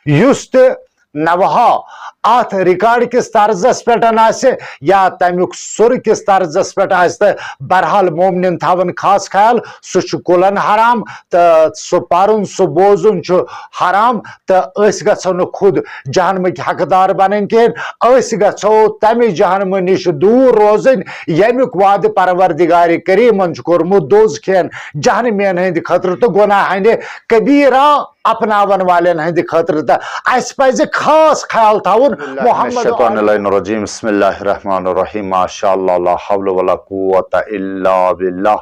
یُس تہِ نوہا ات ریکارڈ کس طرزس پہ یا تمیک سر کس طرزس پہ بہرحال مومنین تھاون خاص خیال سہ کلن حرام تو سہ پرن سہ بوزن حرام تو اس گھو نا خود جہنمک حقدار بنن کہین گھو تمہ جہنم نش دور روزن یمیک وعد پروردگار کریمن کورمت دوز کھین جہنمین ہند خطر تو گناہ ہند کبیرہ اپناون والن ہند خطر تو اس پز خاص خیال تھاون محمد بسم اللہ الرحمن الرحیم ماشاء اللہ لا حول ولا قوت الا باللہ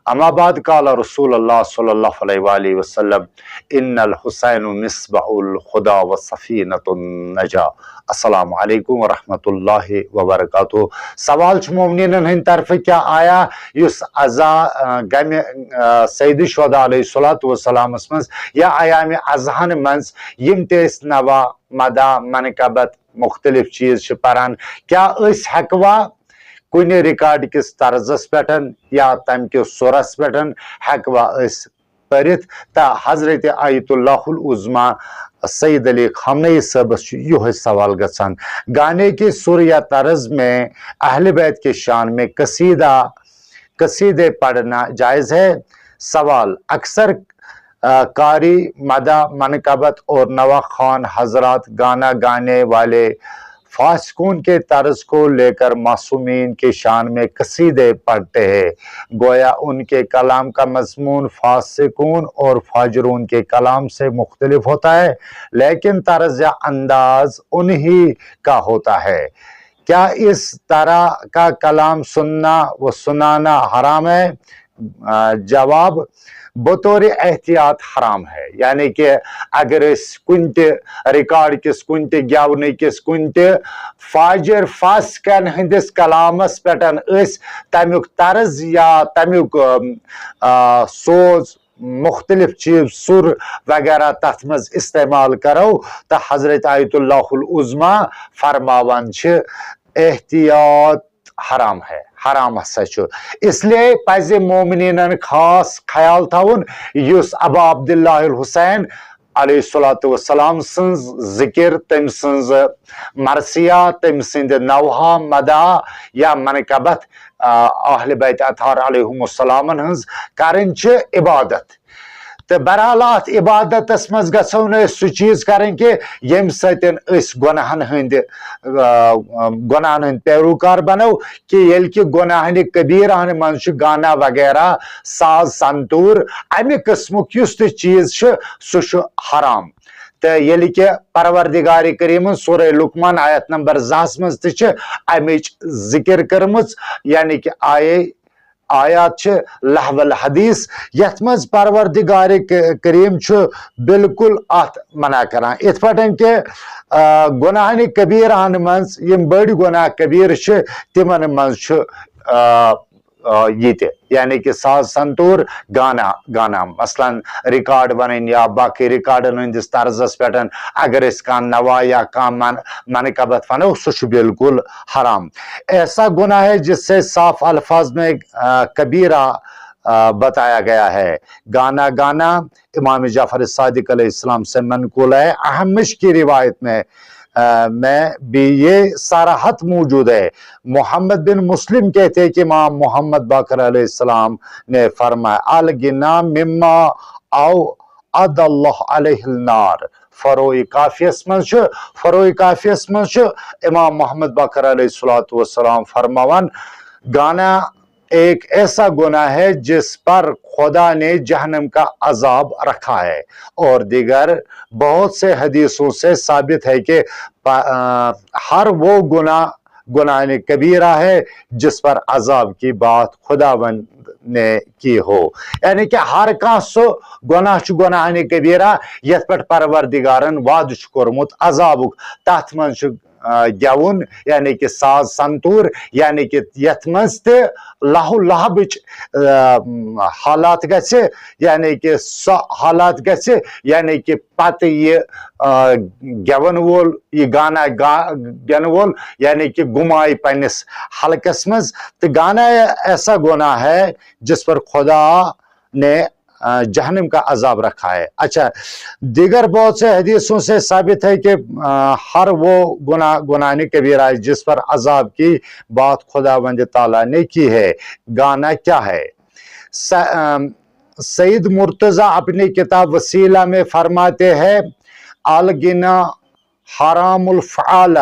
اما بعد قال رسول اللہ صلی اللہ علیہ وآلہ وسلم ان الحسین مصباح الخدا وسفینۃ النجا السلام علیکم ورحمۃ اللہ وبرکاتہ سوال مومنین ہند طرف کیا آیا اس ازا گم سید الشہداء علیہ الصلوۃ والسلام من یا ایام اضحان مز یم تس نوا مدا منقبت مختلف چیز پران کیا اس ہیکوا کن ریکارڈ کس طرزس پہ یا تم کس سرس پہ ہیکوا اس پرت تا حضرت آیت اللہ العظما سید علی خامنئی صاحبس یہ سوال گژھان گانے کی سر یا طرز میں اہل بیت کے شان میں قصیدے پڑھنا جائز ہے؟ سوال اکثر قاری مدح منقبت اور نوا خوان حضرات گانا گانے والے فاسقون کے طرز کو لے کر معصومین کے شان میں قصیدے پڑھتے ہیں گویا ان کے کلام کا مضمون فاسقون اور فاجرون کے کلام سے مختلف ہوتا ہے لیکن طرز یا انداز انہی کا ہوتا ہے کیا اس طرح کا کلام سننا و سنانا حرام ہے؟ جواب بطور احتیاط حرام ہے یعنی کہ اگر اس کن ریکارڈ کس کن گیون کس کن فاجر فاسقن ہندس کلامس پہ تمیک طرز یا تمیک سوز مختلف چیز سر وغیرہ تت مز استعمال کرو تو حضرت آیت اللہ العظما فرماوان احتیاط حرام ہے حرام ہسا اس لیے پز مومنین خاص خیال تھاون یس ابا عبداللہ الحسین علیہ الصلوۃ والسلام سنز ذکر تم سنز مرثیہ تم سند نوحہ مدح یا منقبت اہل بیت اطہار علیہم السلام ہنز کرن عبادت تو بہرحال ات عبادتس مز گھو نا سہ چیز کریں کہ یم ستن گناہن ہند پیروکار بنو کہ یل کہ گناہن کبیرہن من گانا وغیرہ ساز سنتور امہ قسمک یس تہ چیز سہ حرام تو یل کہ پروردگار کریم سورہ لقمان آیت نمبر 2 مز تہ امچ ذکر کرمز یعنی کہ آیات لہو الحدیث یت مز پروردگار کریم بالکل ات منع کران ات پہ کہ گناہن کبیرہن مز یم بڑ گناہ کبیر تمن مز یہ یعنی کہ ساز سنتور گانا مثلا ریکارڈ ون یا باقی ریکارڈن ہندس طرزس پہ اگر اس کا نوا یا کا منقبت ونو سہ بالکل حرام ایسا گناہ ہے جس سے صاف الفاظ میں کبیرہ بتایا گیا ہے گانا امام جعفر صادق علیہ السلام سے منقول ہے احمش کی روایت میں بھی یہ صراحت موجود ہے محمد بن مسلم کہتے کہ امام محمد باقر علیہ السلام نے فرمایا الغنا مما او اد اللہ علیہ النار فروئی کافیس من امام محمد باقر علیہ الصلوۃ والسلام فرماوان گانا ایک ایسا گناہ ہے جس پر خدا نے جہنم کا عذاب رکھا ہے اور دیگر بہت سے حدیثوں سے ثابت ہے کہ ہر وہ گناہ کبیرہ ہے جس پر عذاب کی بات خداوند نے کی ہو یعنی کہ ہر کان سو گناہ کبیرہ یت پہ پروردگارن وعد کورمت عذاب تت من گیون یعنی کہ ساز سنتور یعنی کہ یت مز تہ لہو لہبچ حالات گژھِ یعنی کہ سہ حالات گژھِ یعنی کہ پتہ یہ گیون وول یہ گانا گین وول یعنی کہ گمائے پنس حلقس مز تو گانا ایسا گناہ ہے جس پر خدا نے جہنم کا عذاب رکھا ہے۔ اچھا، دیگر بہت سے حدیثوں سے ثابت ہے کہ ہر وہ گناہ کبیرہ جس پر عذاب کی بات خداوند تعالیٰ نے کی ہے۔ گانا کیا ہے؟ سید مرتضی اپنی کتاب وسیلہ میں فرماتے ہیں الغنا حرام الفعال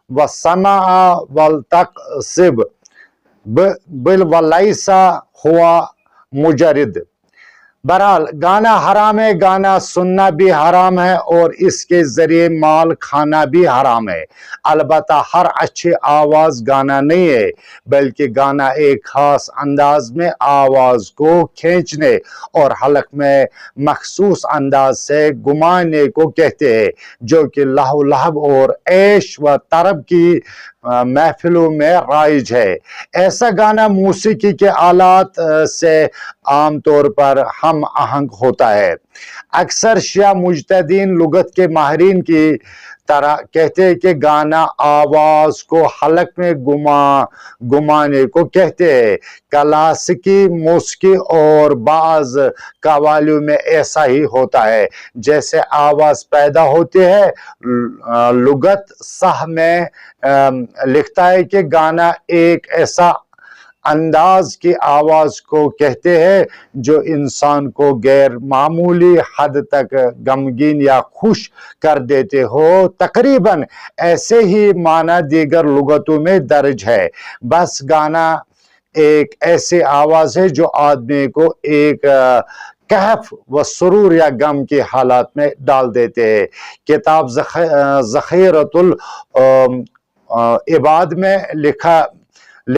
والصنع والتقصب بل ولیس ہوا مجرد۔ بہرحال گانا حرام ہے، گانا سننا بھی حرام ہے اور اس کے ذریعے مال کھانا بھی حرام ہے۔ البتہ ہر اچھی آواز گانا نہیں ہے، بلکہ گانا ایک خاص انداز میں آواز کو کھینچنے اور حلق میں مخصوص انداز سے گمانے کو کہتے ہیں، جو کہ لہو لہب اور عیش و طرب کی محفلوں میں رائج ہے۔ ایسا گانا موسیقی کے آلات سے عام طور پر ہم آہنگ ہوتا ہے۔ اکثر شیعہ مجتہدین لغت کے ماہرین کی طرح کہتے ہیں کہ گانا آواز کو حلق میں گمانے کو کہتے ہیں۔ کلاسیکی موسیقی اور بعض قوالیوں میں ایسا ہی ہوتا ہے جیسے آواز پیدا ہوتی ہے۔ لغت صح میں لکھتا ہے کہ گانا ایک ایسا انداز کی آواز کو کہتے ہیں جو انسان کو غیر معمولی حد تک غمگین یا خوش کر دیتے ہو۔ تقریباً ایسے ہی معنی دیگر لغتوں میں درج ہے۔ بس گانا ایک ایسی آواز ہے جو آدمی کو ایک کیف و سرور یا غم کی حالات میں ڈال دیتے ہیں۔ کتاب ذخیرۃ العباد میں